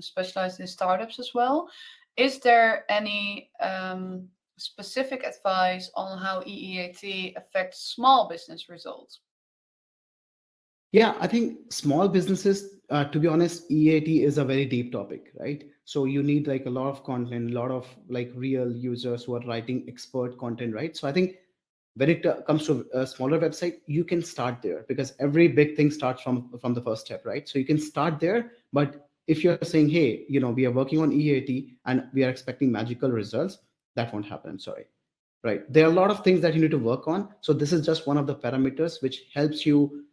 Speaker 3: specialized in startups as well. Is there any specific advice on how EEAT affects small business results?
Speaker 2: Yeah, I think small businesses, to be honest, EAT is a very deep topic, right? So you need like a lot of content, a lot of like real users who are writing expert content, right? So I think when it comes to a smaller website, you can start there because every big thing starts from the first step, right? So you can start there, but if you're saying, hey, we are working on EAT and we are expecting magical results, that won't happen. I'm sorry. Right. There are a lot of things that you need to work on. So this is just one of the parameters which helps you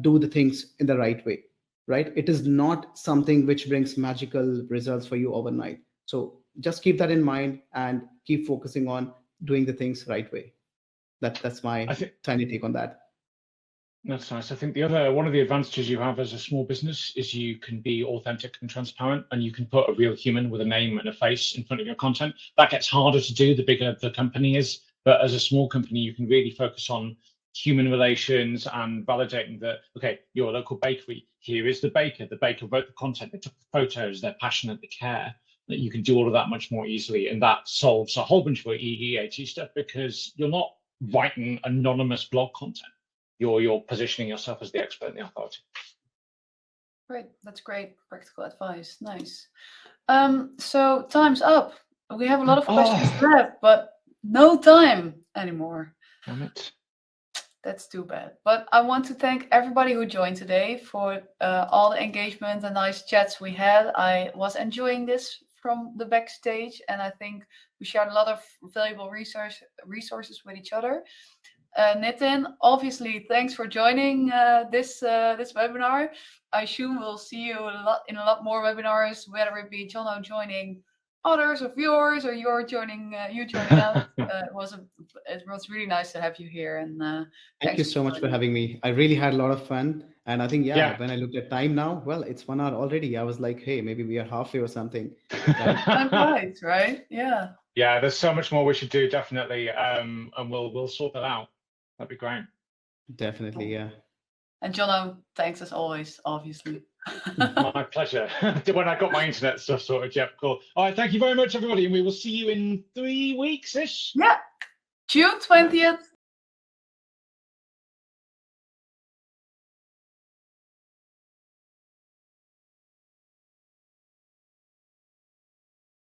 Speaker 2: do the things in the right way. Right. It is not something which brings magical results for you overnight. So just keep that in mind and keep focusing on doing the things right way. That's my tiny take on that.
Speaker 1: That's nice. I think one of the advantages you have as a small business is you can be authentic and transparent, and you can put a real human with a name and a face in front of your content. That gets harder to do the bigger the company is, but as a small company, you can really focus on human relations and validating that, okay, you're a local bakery. Here is the baker. The baker wrote the content, they took the photos, they're passionate, they care. That you can do all of that much more easily, and that solves a whole bunch of EAT stuff because you're not writing anonymous blog content. You're positioning yourself as the expert in the authority.
Speaker 3: Great, that's great practical advice. Nice. So time's up. We have a lot of questions left, but no time anymore.
Speaker 1: Damn it.
Speaker 3: That's too bad. But I want to thank everybody who joined today for all the engagement and nice chats we had. I was enjoying this from the backstage, and I think we shared a lot of valuable resources with each other. Nitin, obviously, thanks for joining this webinar. I assume we'll see you in a lot more webinars, whether it be Jono joining others of yours or you're joining us. It was really nice to have you here. And
Speaker 2: thank you so much for having me. I really had a lot of fun. And I think, when I looked at time now, well, it's 1 hour already. I was like, hey, maybe we are halfway or something.
Speaker 3: Right, right? Yeah.
Speaker 1: Yeah, there's so much more we should do, definitely. And we'll sort that out. That'd be great.
Speaker 2: Definitely, yeah.
Speaker 3: And Jono, thanks as always, obviously.
Speaker 1: My pleasure. When I got my internet stuff sorted, yeah, cool. All right, thank you very much, everybody, and we will see you in 3 weeks-ish.
Speaker 3: Yeah, June 20th.